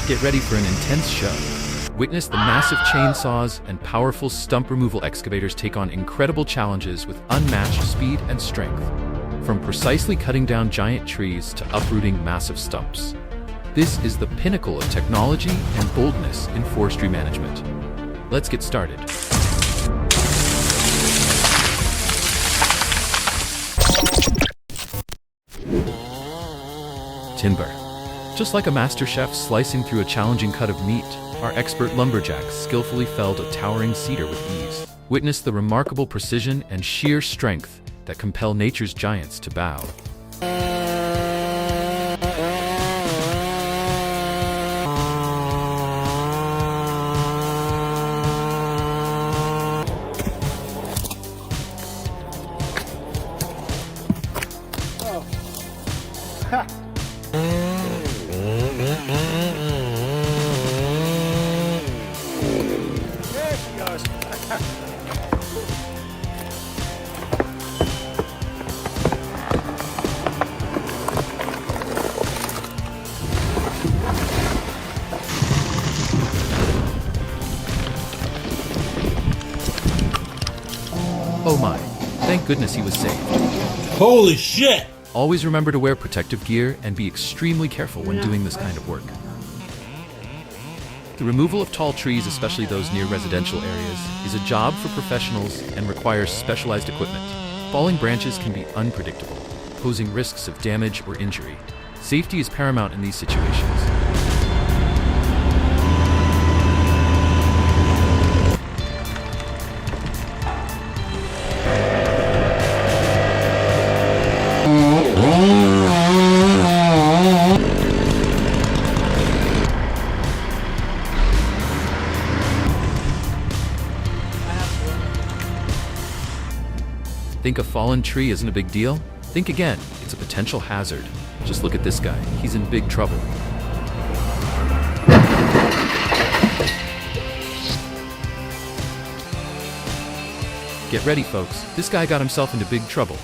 Get ready for an intense show. Witness the massive chainsaws and powerful stump removal excavators take on incredible challenges with unmatched speed and strength. From precisely cutting down giant trees to uprooting massive stumps. This is the pinnacle of technology and boldness in forestry management. Let's get started. Timber. Just like a master chef slicing through a challenging cut of meat, our expert lumberjacks skillfully felled a towering cedar with ease. Witness the remarkable precision and sheer strength that compel nature's giants to bow. Oh my, thank goodness he was saved. Holy shit! Always remember to wear protective gear and be extremely careful when doing this kind of work. The removal of tall trees, especially those near residential areas, is a job for professionals and requires specialized equipment. Falling branches can be unpredictable, posing risks of damage or injury. Safety is paramount in these situations. Think a fallen tree isn't a big deal? Think again, it's a potential hazard. Just look at this guy, he's in big trouble. Get ready, folks, this guy got himself into big trouble.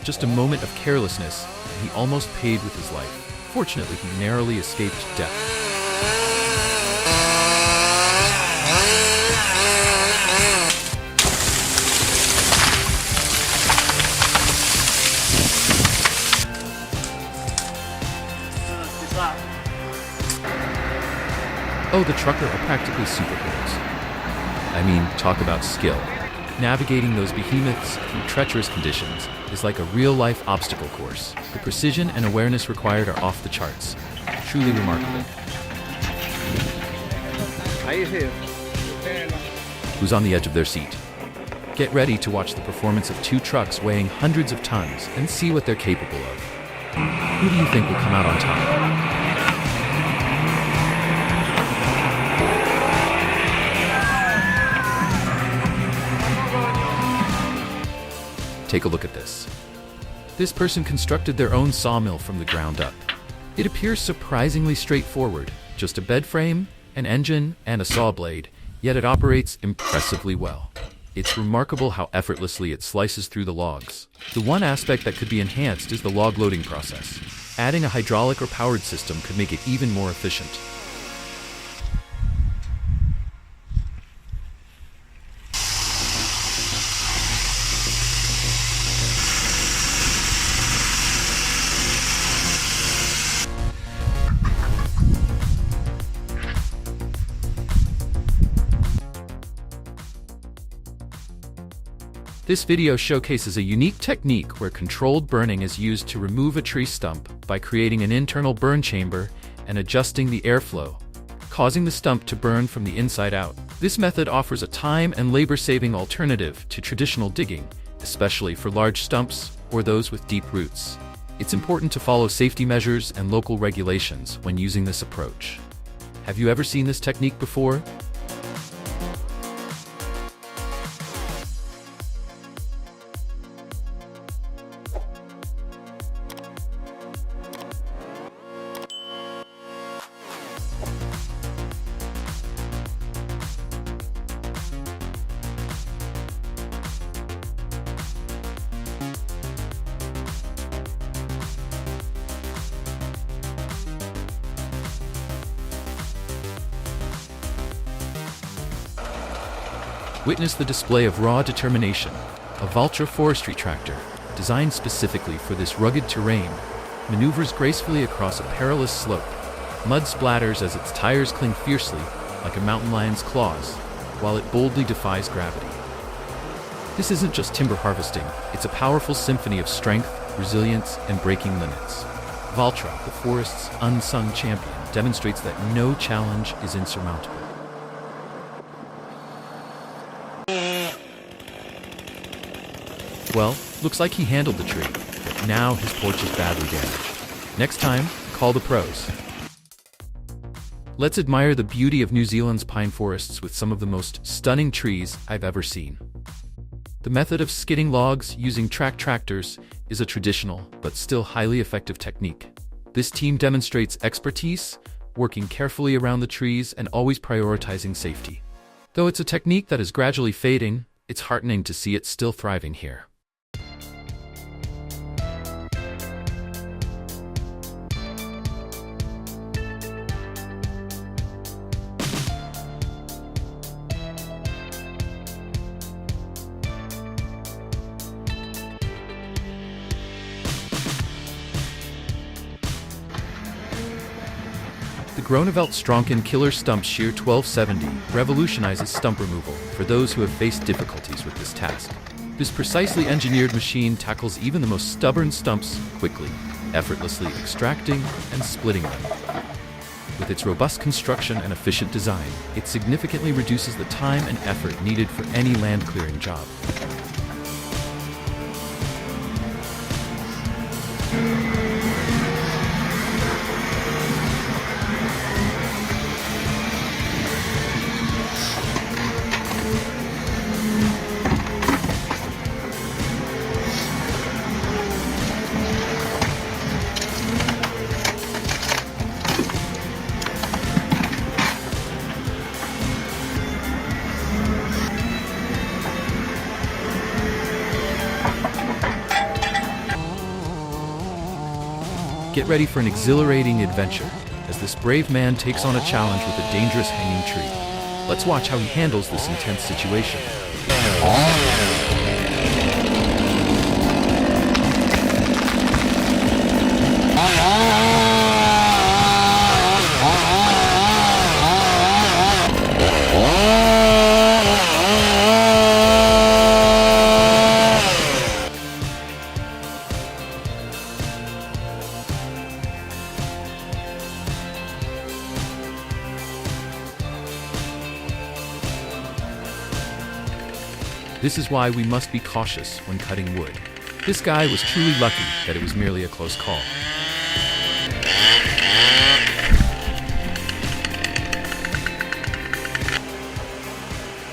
Just a moment of carelessness, and he almost paid with his life. Fortunately, he narrowly escaped death. Oh, the trucker are practically superheroes. I mean, talk about skill. Navigating those behemoths through treacherous conditions is like a real-life obstacle course. The precision and awareness required are off the charts. Truly remarkable. Who's on the edge of their seat? Get ready to watch the performance of two trucks weighing hundreds of tons and see what they're capable of. Who do you think will come out on top? Take a look at this. This person constructed their own sawmill from the ground up. It appears surprisingly straightforward, just a bed frame, an engine, and a saw blade, yet it operates impressively well. It's remarkable how effortlessly it slices through the logs. The one aspect that could be enhanced is the log loading process. Adding a hydraulic or powered system could make it even more efficient. This video showcases a unique technique where controlled burning is used to remove a tree stump by creating an internal burn chamber and adjusting the airflow, causing the stump to burn from the inside out. This method offers a time and labor-saving alternative to traditional digging, especially for large stumps or those with deep roots. It's important to follow safety measures and local regulations when using this approach. Have you ever seen this technique before? Witness the display of raw determination. A Valtra forestry tractor, designed specifically for this rugged terrain, maneuvers gracefully across a perilous slope. Mud splatters as its tires cling fiercely, like a mountain lion's claws, while it boldly defies gravity. This isn't just timber harvesting, it's a powerful symphony of strength, resilience, and breaking limits. Valtra, the forest's unsung champion, demonstrates that no challenge is insurmountable. Well, looks like he handled the tree, but now his porch is badly damaged. Next time, call the pros. Let's admire the beauty of New Zealand's pine forests with some of the most stunning trees I've ever seen. The method of skidding logs using track tractors is a traditional, but still highly effective technique. This team demonstrates expertise, working carefully around the trees and always prioritizing safety. Though it's a technique that is gradually fading, it's heartening to see it still thriving here. The Groeneveld Stronken Killer Stump Shear 1270 revolutionizes stump removal for those who have faced difficulties with this task. This precisely engineered machine tackles even the most stubborn stumps quickly, effortlessly extracting and splitting them. With its robust construction and efficient design, it significantly reduces the time and effort needed for any land clearing job. Get ready for an exhilarating adventure as this brave man takes on a challenge with a dangerous hanging tree. Let's watch how he handles this intense situation. This is why we must be cautious when cutting wood. This guy was truly lucky that it was merely a close call.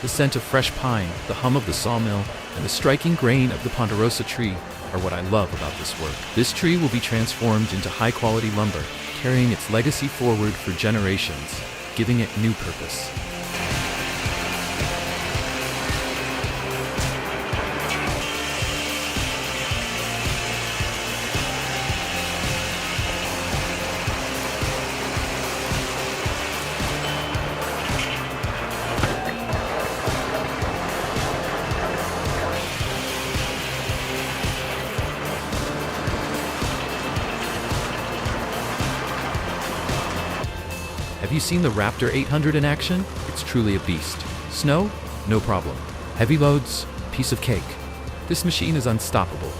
The scent of fresh pine, the hum of the sawmill, and the striking grain of the ponderosa tree are what I love about this work. This tree will be transformed into high-quality lumber, carrying its legacy forward for generations, giving it new purpose. Have you seen the Raptor 800 in action? It's truly a beast. Snow? No problem. Heavy loads? Piece of cake. This machine is unstoppable.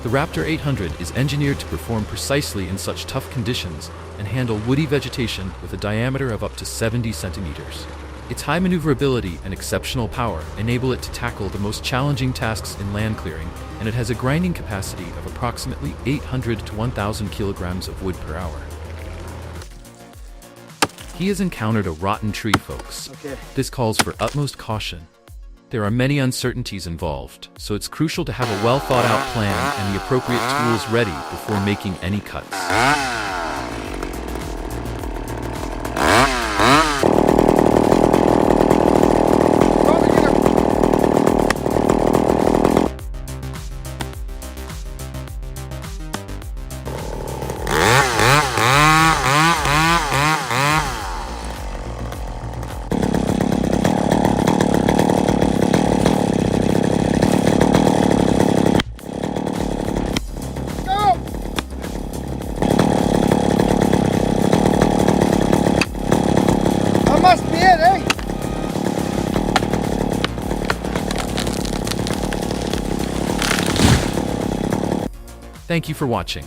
The Raptor 800 is engineered to perform precisely in such tough conditions and handle woody vegetation with a diameter of up to 70 centimeters. Its high maneuverability and exceptional power enable it to tackle the most challenging tasks in land clearing, and it has a grinding capacity of approximately 800 to 1,000 kilograms of wood per hour. He has encountered a rotten tree, folks. This calls for utmost caution. There are many uncertainties involved, so it's crucial to have a well-thought-out plan and the appropriate tools ready before making any cuts. Thank you for watching.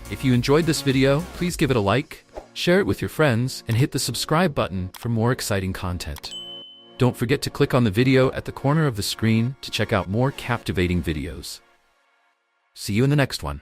If you enjoyed this video, please give it a like, share it with your friends, and hit the subscribe button for more exciting content. Don't forget to click on the video at the corner of the screen to check out more captivating videos. See you in the next one.